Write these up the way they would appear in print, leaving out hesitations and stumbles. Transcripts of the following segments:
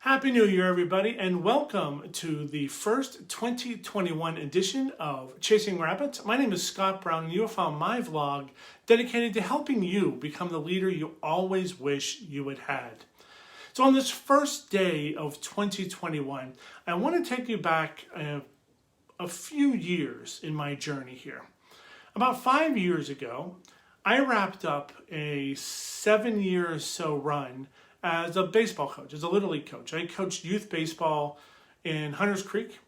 Happy New Year, everybody, and welcome to the first 2021 edition of Chasing Rabbits. My name is Scott Brown, and you have found my vlog dedicated to helping you become the leader you always wish you had had. So on this first day of 2021, I want to take you back a few years in my journey here. About 5 years ago, I wrapped up a 7-year or so run as a baseball coach, as a Little League coach. I coached youth baseball in Hunters Creek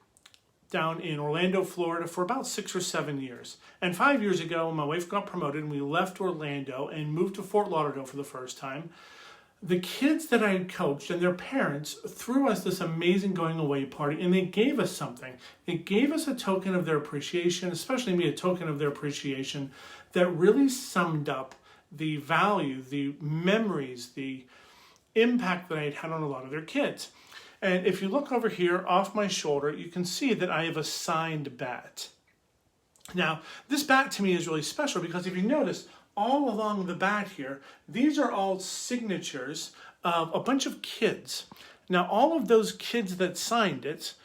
down in Orlando, Florida for about 6 or 7 years. And 5 years ago, my wife got promoted and we left Orlando and moved to Fort Lauderdale for the first time. The kids that I had coached and their parents threw us this amazing going away party, and they gave us something. They gave us a token of their appreciation, especially me, a token of their appreciation that really summed up the value, the memories, the impact that I had had on a lot of their kids. And if you look over here off my shoulder, you can see that I have a signed bat. Now, this bat to me is really special because if you notice, all along the bat here, these are all signatures of a bunch of kids. Now, all of those kids that signed it,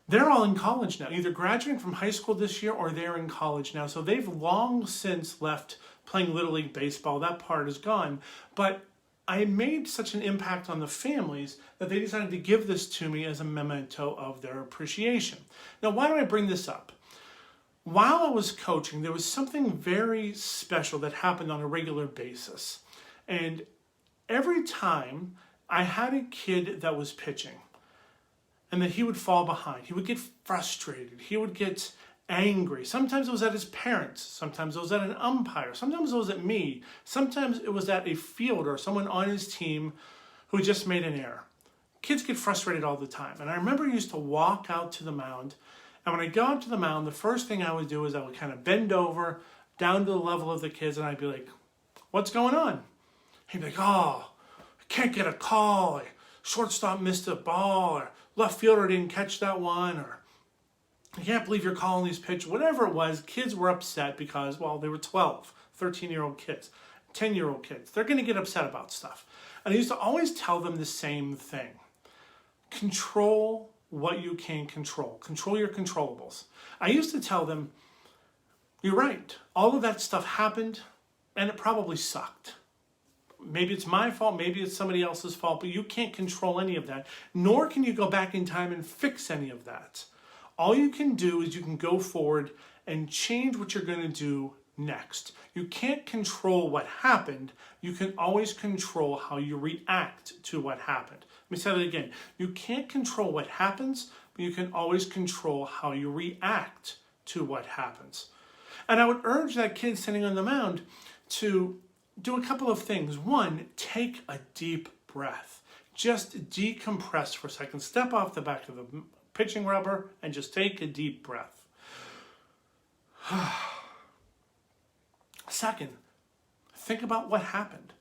they're all in college now, either graduating from high school this year or they're in college now. So they've long since left playing Little League baseball. That part is gone. But I made such an impact on the families that they decided to give this to me as a memento of their appreciation. Now, why do I bring this up? While I was coaching, there was something very special that happened on a regular basis. And every time I had a kid that was pitching and that he would fall behind, he would get frustrated, he would get angry. Sometimes it was at his parents, sometimes it was at an umpire, sometimes it was at me, sometimes it was at a fielder, someone on his team who just made an error. Kids get frustrated all the time. And I remember I used to walk out to the mound, and when I go out to the mound, the first thing I would do is I would kind of bend over down to the level of the kids, and I'd be like, "What's going on?" He'd be like, "Oh, I can't get a call, shortstop missed a ball, or left fielder didn't catch that one, or I can't believe you're calling these pitches." Whatever it was, kids were upset because, well, they were 12, 13-year-old kids, 10-year-old kids. They're going to get upset about stuff. And I used to always tell them the same thing. Control what you can control. Control your controllables. I used to tell them, you're right, all of that stuff happened and it probably sucked. Maybe it's my fault, maybe it's somebody else's fault, but you can't control any of that, nor can you go back in time and fix any of that. All you can do is you can go forward and change what you're going to do next. You can't control what happened. You can always control how you react to what happened. Let me say that again. You can't control what happens, but you can always control how you react to what happens. And I would urge that kid sitting on the mound to do a couple of things. One, take a deep breath. Just decompress for a second. Step off the back of the pitching rubber and just take a deep breath. Second, think about what happened.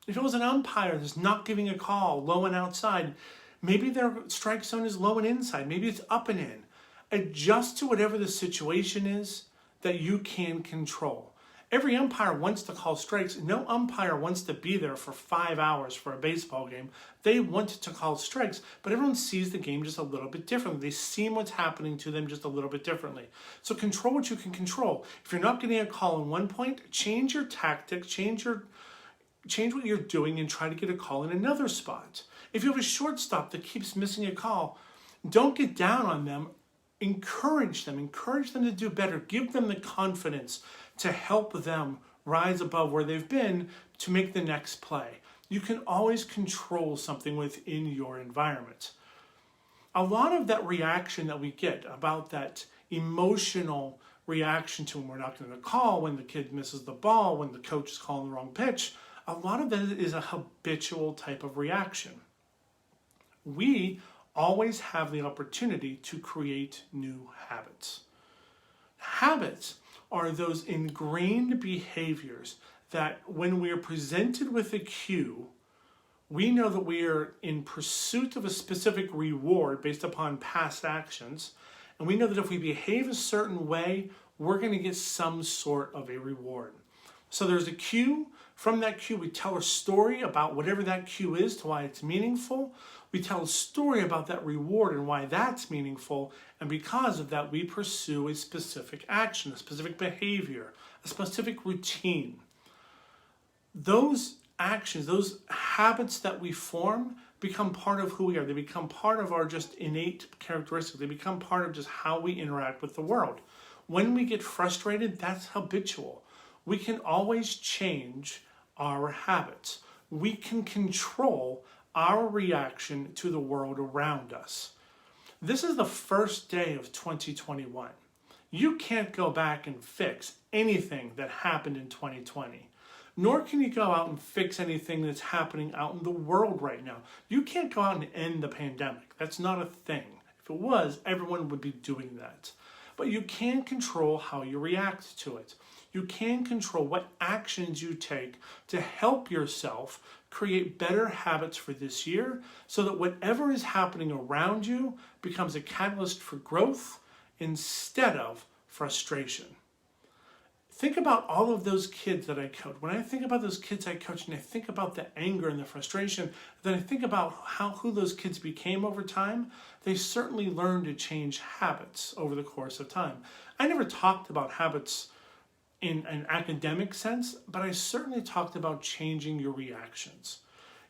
If it was an umpire that's not giving a call low and outside, maybe their strike zone is low and inside. Maybe it's up and in. Adjust to whatever the situation is that you can control. Every umpire wants to call strikes. No umpire wants to be there for 5 hours for a baseball game. They want to call strikes, but everyone sees the game just a little bit differently. They see what's happening to them just a little bit differently. So control what you can control. If you're not getting a call in one point, change your tactics, change what you're doing and try to get a call in another spot. If you have a shortstop that keeps missing a call, don't get down on them. Encourage them to do better. Give them the confidence to help them rise above where they've been to make the next play. You can always control something within your environment. A lot of that reaction that we get about that emotional reaction to when we're not getting a call, when the kid misses the ball, when the coach is calling the wrong pitch, a lot of that is a habitual type of reaction. We always have the opportunity to create new habits. Habits are those ingrained behaviors that when we are presented with a cue, we know that we are in pursuit of a specific reward based upon past actions, and we know that if we behave a certain way, we're going to get some sort of a reward. So there's a cue, From that cue, we tell a story about whatever that cue is to why it's meaningful. We tell a story about that reward and why that's meaningful. And because of that, we pursue a specific action, a specific behavior, a specific routine. Those actions, those habits that we form become part of who we are. They become part of our just innate characteristics. They become part of just how we interact with the world. When we get frustrated, that's habitual. We can always change our habits. We can control our reaction to the world around us. This is the first day of 2021. You can't go back and fix anything that happened in 2020. Nor can you go out and fix anything that's happening out in the world right now. You can't go out and end the pandemic. That's not a thing. If it was, everyone would be doing that. But you can control how you react to it. You can control what actions you take to help yourself create better habits for this year so that whatever is happening around you becomes a catalyst for growth instead of frustration. Think about all of those kids that I coach. When I think about those kids I coach and I think about the anger and the frustration, then I think about who those kids became over time. They certainly learned to change habits over the course of time. I never talked about habits in an academic sense, but I certainly talked about changing your reactions.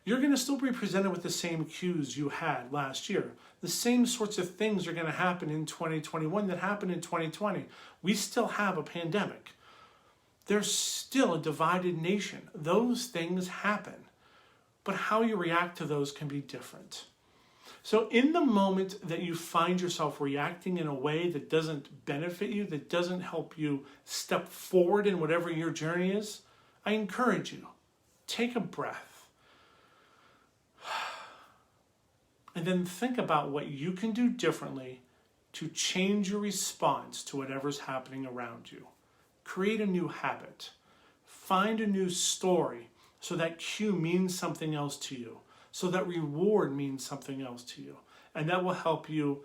You're going to still be presented with the same cues you had last year. The same sorts of things are going to happen in 2021 that happened in 2020. We still have a pandemic. There's still a divided nation. Those things happen. But how you react to those can be different. So in the moment that you find yourself reacting in a way that doesn't benefit you, that doesn't help you step forward in whatever your journey is, I encourage you, take a breath. And then think about what you can do differently to change your response to whatever's happening around you. Create a new habit. Find a new story so that cue means something else to you, so that reward means something else to you. And that will help you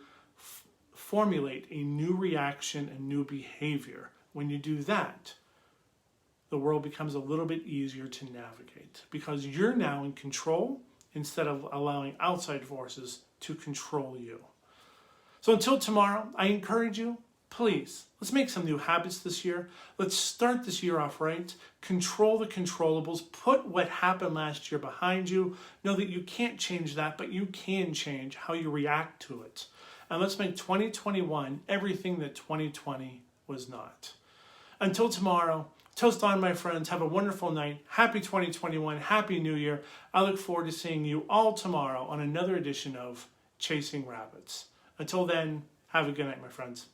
formulate a new reaction and new behavior. When you do that, the world becomes a little bit easier to navigate because you're now in control instead of allowing outside forces to control you. So until tomorrow, I encourage you, please, let's make some new habits this year. Let's start this year off right. Control the controllables. Put what happened last year behind you. Know that you can't change that, but you can change how you react to it. And let's make 2021 everything that 2020 was not. Until tomorrow, toast on, my friends. Have a wonderful night. Happy 2021. Happy New Year. I look forward to seeing you all tomorrow on another edition of Chasing Rabbits. Until then, have a good night, my friends.